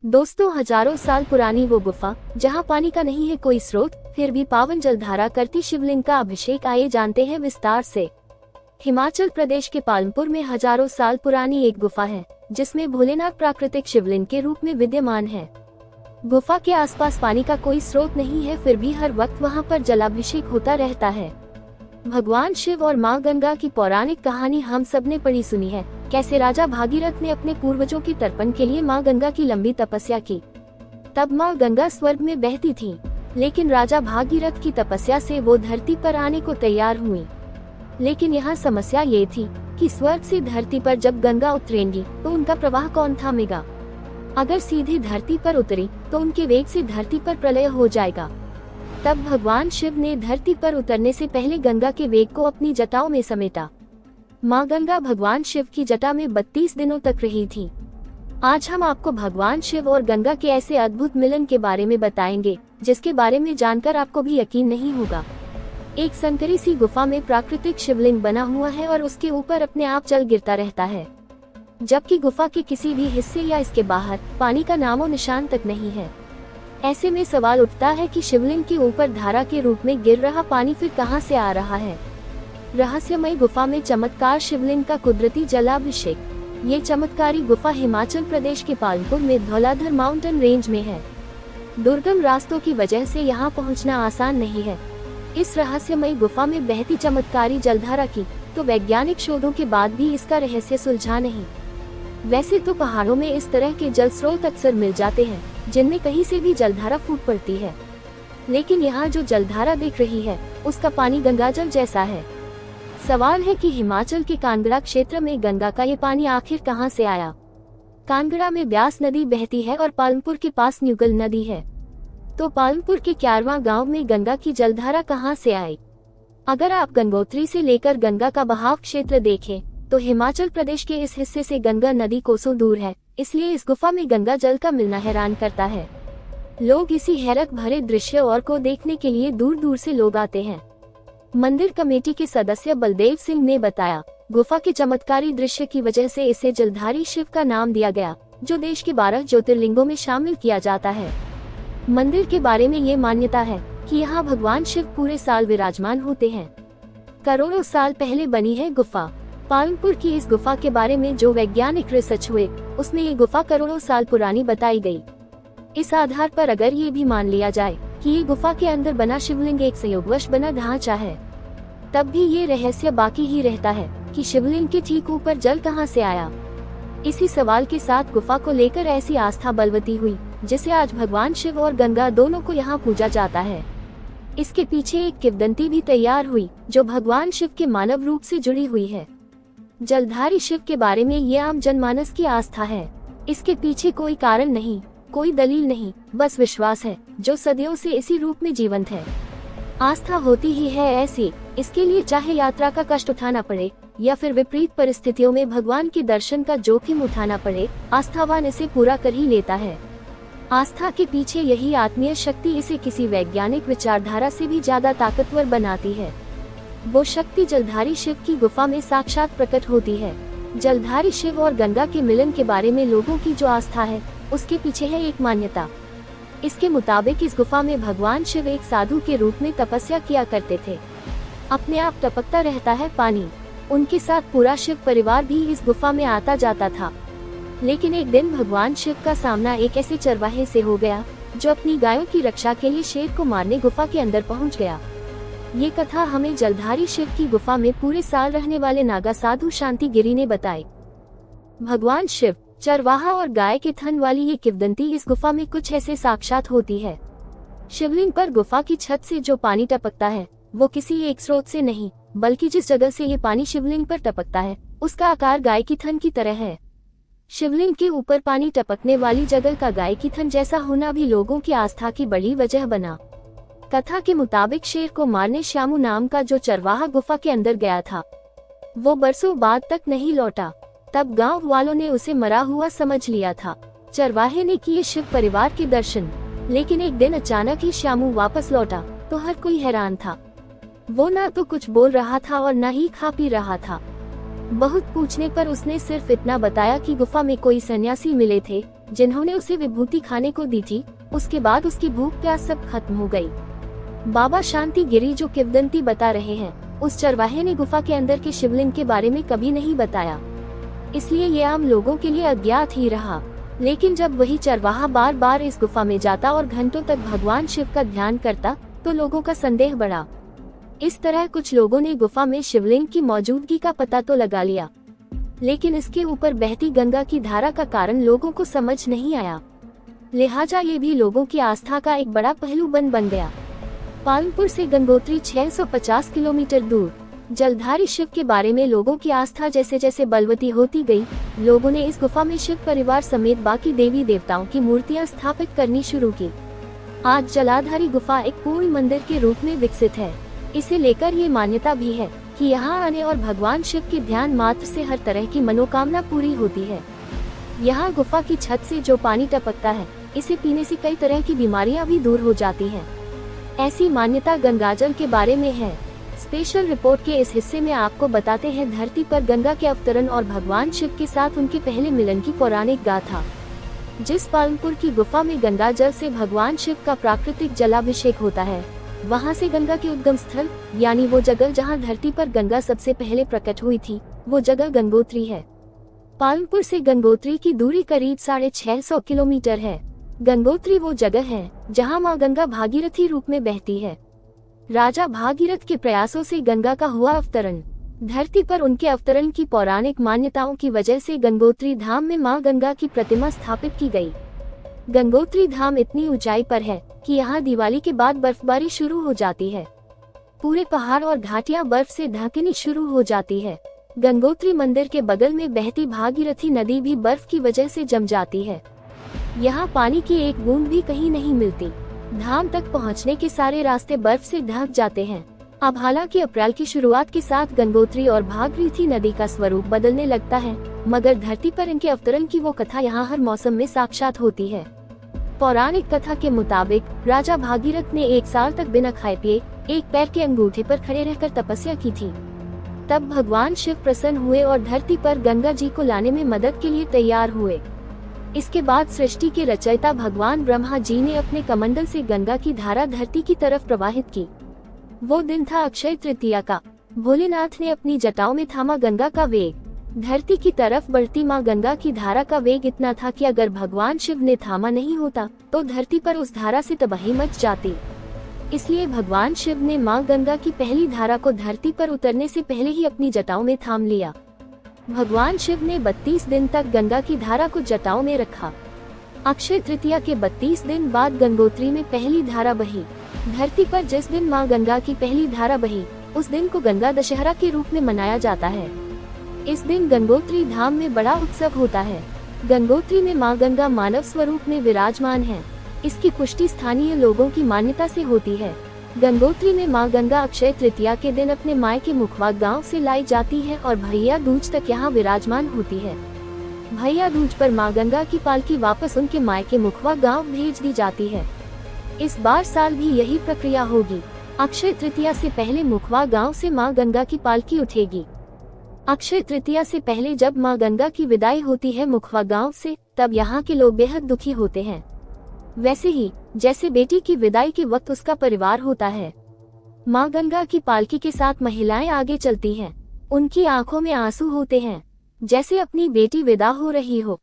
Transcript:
दोस्तों, हजारों साल पुरानी वो गुफा जहाँ पानी का नहीं है कोई स्रोत, फिर भी पावन जलधारा करती शिवलिंग का अभिषेक, आइए जानते हैं विस्तार से। हिमाचल प्रदेश के पालमपुर में हजारों साल पुरानी एक गुफा है जिसमें भोलेनाथ प्राकृतिक शिवलिंग के रूप में विद्यमान है। गुफा के आसपास पानी का कोई स्रोत नहीं है, फिर भी हर वक्त वहाँ पर जलाभिषेक होता रहता है। भगवान शिव और माँ गंगा की पौराणिक कहानी हम सब ने पढ़ी सुनी है। कैसे राजा भागीरथ ने अपने पूर्वजों की तर्पण के लिए माँ गंगा की लंबी तपस्या की। तब माँ गंगा स्वर्ग में बहती थी, लेकिन राजा भागीरथ की तपस्या से वो धरती पर आने को तैयार हुई। लेकिन यहाँ समस्या ये थी कि स्वर्ग से धरती पर जब गंगा उतरेंगी तो उनका प्रवाह कौन थामेगा। अगर सीधे धरती पर उतरी तो उनके वेग से धरती पर प्रलय हो जाएगा। तब भगवान शिव ने धरती पर उतरने से पहले गंगा के वेग को अपनी जटाओं में समेटा। माँ गंगा भगवान शिव की जटा में 32 दिनों तक रही थी। आज हम आपको भगवान शिव और गंगा के ऐसे अद्भुत मिलन के बारे में बताएंगे जिसके बारे में जानकर आपको भी यकीन नहीं होगा। एक संकरी सी गुफा में प्राकृतिक शिवलिंग बना हुआ है और उसके ऊपर अपने आप जल गिरता रहता है, जबकि गुफा के किसी भी हिस्से या इसके बाहर पानी का नामो निशान तक नहीं है। ऐसे में सवाल उठता है कि शिवलिंग के ऊपर धारा के रूप में गिर रहा पानी फिर कहां से आ रहा है। रहस्यमय गुफा में चमत्कार, शिवलिंग का कुदरती जलाभिषेक। ये चमत्कारी गुफा हिमाचल प्रदेश के पालमपुर में धौलाधर माउंटेन रेंज में है। दुर्गम रास्तों की वजह से यहाँ पहुँचना आसान नहीं है। इस रहस्यमय गुफा में बहती चमत्कारी जलधारा की तो वैज्ञानिक शोधों के बाद भी इसका रहस्य सुलझा नहीं। वैसे तो पहाड़ों में इस तरह के जल स्रोत अक्सर मिल जाते हैं जिनमें कहीं से भी जलधारा फूट पड़ती है, लेकिन यहाँ जो जलधारा दिख रही है उसका पानी गंगाजल जैसा है। सवाल है कि हिमाचल के कांगड़ा क्षेत्र में गंगा का ये पानी आखिर कहाँ से आया। कांगड़ा में ब्यास नदी बहती है और पालमपुर के पास न्यूगल नदी है, तो पालमपुर के क्यारवा गांव में गंगा की जलधारा कहाँ से आई। अगर आप गंगोत्री से लेकर गंगा का बहाव क्षेत्र देखें तो हिमाचल प्रदेश के इस हिस्से से गंगा नदी कोसों दूर है, इसलिए इस गुफा में गंगा जल का मिलना हैरान करता है। लोग इसी हैरत भरे दृश्य और को देखने के लिए दूर दूर से लोग आते हैं। मंदिर कमेटी के सदस्य बलदेव सिंह ने बताया, गुफा के चमत्कारी दृश्य की वजह से इसे जलधारी शिव का नाम दिया गया, जो देश के 12 ज्योतिर्लिंगों में शामिल किया जाता है। मंदिर के बारे में ये मान्यता है कि यहाँ भगवान शिव पूरे साल विराजमान होते हैं। करोड़ों साल पहले बनी है गुफा। पालमपुर की इस गुफा के बारे में जो वैज्ञानिक रिसर्च हुए उसमें ये गुफा करोड़ों साल पुरानी बताई गई। इस आधार पर अगर ये भी मान लिया जाए कि ये गुफा के अंदर बना शिवलिंग एक संयोगवश बना ढांचा है, तब भी ये रहस्य बाकी ही रहता है कि शिवलिंग के ठीक ऊपर जल कहां से आया। इसी सवाल के साथ गुफा को लेकर ऐसी आस्था बलवती हुई जिसे आज भगवान शिव और गंगा दोनों को यहाँ पूजा जाता है। इसके पीछे एक किंवदंती भी तैयार हुई जो भगवान शिव के मानव रूप से जुड़ी हुई है। जलधारी शिव के बारे में ये आम जनमानस की आस्था है। इसके पीछे कोई कारण नहीं, कोई दलील नहीं, बस विश्वास है जो सदियों से इसी रूप में जीवंत है। आस्था होती ही है ऐसी, इसके लिए चाहे यात्रा का कष्ट उठाना पड़े या फिर विपरीत परिस्थितियों में भगवान के दर्शन का जोखिम उठाना पड़े, आस्थावान इसे पूरा कर ही लेता है। आस्था के पीछे यही आत्मीय शक्ति इसे किसी वैज्ञानिक विचारधारा से भी ज्यादा ताकतवर बनाती है। वो शक्ति जलधारी शिव की गुफा में साक्षात प्रकट होती है। जलधारी शिव और गंगा के मिलन के बारे में लोगों की जो आस्था है उसके पीछे है एक मान्यता। इसके मुताबिक इस गुफा में भगवान शिव एक साधु के रूप में तपस्या किया करते थे। अपने आप टपकता रहता है पानी। उनके साथ पूरा शिव परिवार भी इस गुफा में आता जाता था। लेकिन एक दिन भगवान शिव का सामना एक ऐसे चरवाहे से हो गया जो अपनी गायों की रक्षा के लिए शेर को मारने गुफा के अंदर पहुंच गया। ये कथा हमें जलधारी शिव की गुफा में पूरे साल रहने वाले नागा साधु शांति गिरी ने बताई। भगवान शिव, चरवाहा और गाय के थन वाली ये किंवदंती इस गुफा में कुछ ऐसे साक्षात होती है। शिवलिंग पर गुफा की छत से जो पानी टपकता है वो किसी एक स्रोत से नहीं, बल्कि जिस जगह से ये पानी शिवलिंग पर टपकता है उसका आकार गाय की थन की तरह है। शिवलिंग के ऊपर पानी टपकने वाली जगह का गाय की थन जैसा होना भी लोगों की आस्था की बड़ी वजह बना। कथा के मुताबिक शेर को मारने श्यामू नाम का जो चरवाहा गुफा के अंदर गया था वो बरसों बाद तक नहीं लौटा। तब गांव वालों ने उसे मरा हुआ समझ लिया था। चरवाहे ने किए शिव परिवार के दर्शन, लेकिन एक दिन अचानक ही श्यामू वापस लौटा तो हर कोई हैरान था। वो ना तो कुछ बोल रहा था और न ही खा पी रहा था। बहुत पूछने पर उसने सिर्फ इतना बताया कि गुफा में कोई सन्यासी मिले थे जिन्होंने उसे विभूति खाने को दी थी। उसके बाद उसकी भूख प्यास सब खत्म हो गई। बाबा शांति गिरी जो किंवदंती बता रहे हैं, उस चरवाहे ने गुफा के अंदर के शिवलिंग के बारे में कभी नहीं बताया, इसलिए ये आम लोगों के लिए अज्ञात ही रहा। लेकिन जब वही चरवाहा बार बार इस गुफा में जाता और घंटों तक भगवान शिव का ध्यान करता तो लोगों का संदेह बढ़ा। इस तरह कुछ लोगों ने गुफा में शिवलिंग की मौजूदगी का पता तो लगा लिया, लेकिन इसके ऊपर बहती गंगा की धारा का कारण लोगों को समझ नहीं आया। लिहाजा ये भी लोगों की आस्था का एक बड़ा पहलू बन गया। पालनपुर से गंगोत्री 650 किलोमीटर दूर। जलधारी शिव के बारे में लोगों की आस्था जैसे जैसे बलवती होती गई, लोगों ने इस गुफा में शिव परिवार समेत बाकी देवी देवताओं की मूर्तियां स्थापित करनी शुरू की। आज जलाधारी गुफा एक पूर्ण मंदिर के रूप में विकसित है। इसे लेकर ये मान्यता भी है कि यहाँ आने और भगवान शिव के ध्यान मात्र से हर तरह की मनोकामना पूरी होती है। यहाँ गुफा की छत से जो पानी टपकता है, इसे पीने से कई तरह की बीमारियां भी दूर हो जाती हैं। ऐसी मान्यता गंगाजल के बारे में है। स्पेशल रिपोर्ट के इस हिस्से में आपको बताते हैं धरती पर गंगा के अवतरण और भगवान शिव के साथ उनके पहले मिलन की पौराणिक गाथा। जिस पालनपुर की गुफा में गंगा जल से भगवान शिव का प्राकृतिक जलाभिषेक होता है, वहां से गंगा के उद्गम स्थल यानी वो जगह जहां धरती पर गंगा सबसे पहले प्रकट हुई थी, वो जगह गंगोत्री है। पालनपुर से गंगोत्री की दूरी करीब 650 किलोमीटर है। गंगोत्री वो जगह है जहां मां गंगा भागीरथी रूप में बहती है। राजा भागीरथ के प्रयासों से गंगा का हुआ अवतरण। धरती पर उनके अवतरण की पौराणिक मान्यताओं की वजह से गंगोत्री धाम में मां गंगा की प्रतिमा स्थापित की गई। गंगोत्री धाम इतनी ऊंचाई पर है कि यहाँ दिवाली के बाद बर्फबारी शुरू हो जाती है। पूरे पहाड़ और घाटियां बर्फ से ढकनी शुरू हो जाती है। गंगोत्री मंदिर के बगल में बहती भागीरथी नदी भी बर्फ की वजह से जम जाती है। यहाँ पानी की एक बूंद भी कहीं नहीं मिलती। धाम तक पहुँचने के सारे रास्ते बर्फ से ढक जाते हैं। अब हालांकि अप्रैल की शुरुआत के साथ गंगोत्री और भागीरथी नदी का स्वरूप बदलने लगता है, मगर धरती पर इनके अवतरण की वो कथा यहाँ हर मौसम में साक्षात होती है। पौराणिक कथा के मुताबिक राजा भागीरथ ने 1 साल तक बिना खाए पिए एक पैर के अंगूठे पर खड़े रहकर तपस्या की थी। तब भगवान शिव प्रसन्न हुए और धरती पर गंगा जी को लाने में मदद के लिए तैयार हुए। इसके बाद सृष्टि के रचयिता भगवान ब्रह्मा जी ने अपने कमंडल से गंगा की धारा धरती की तरफ प्रवाहित की। वो दिन था अक्षय तृतीया का। भोलेनाथ ने अपनी जटाओं में थामा गंगा का वेग। धरती की तरफ बढ़ती मां गंगा की धारा का वेग इतना था कि अगर भगवान शिव ने थामा नहीं होता तो धरती पर उस धारा से तबाही मच जाती। इसलिए भगवान शिव ने मां गंगा की पहली धारा को धरती पर उतरने से पहले ही अपनी जटाओं में थाम लिया। भगवान शिव ने 32 दिन तक गंगा की धारा को जटाओं में रखा। अक्षय तृतीया के 32 दिन बाद गंगोत्री में पहली धारा बही। धरती पर जिस दिन मां गंगा की पहली धारा बही, उस दिन को गंगा दशहरा के रूप में मनाया जाता है। इस दिन गंगोत्री धाम में बड़ा उत्सव होता है। गंगोत्री में मां गंगा मानव स्वरूप में विराजमान है। इसकी पुष्टि स्थानीय लोगों की मान्यता से होती है। गंगोत्री में मां गंगा अक्षय तृतीया के दिन अपने मायके मुखवा गांव से लाई जाती है और भैया दूज तक यहाँ विराजमान होती है। भैया दूज पर मां गंगा की पालकी वापस उनके मायके मुखवा गांव भेज दी जाती है। इस बार साल भी यही प्रक्रिया होगी। अक्षय तृतीया से पहले मुखवा गांव से मां गंगा की पालकी उठेगी। अक्षय तृतीया से पहले जब मां गंगा की विदाई होती है मुखवा गांव से, तब यहाँ के लोग बेहद दुखी होते हैं। वैसे ही जैसे बेटी की विदाई के वक्त उसका परिवार होता है, मां गंगा की पालकी के साथ महिलाएं आगे चलती हैं। उनकी आंखों में आंसू होते हैं, जैसे अपनी बेटी विदा हो रही हो।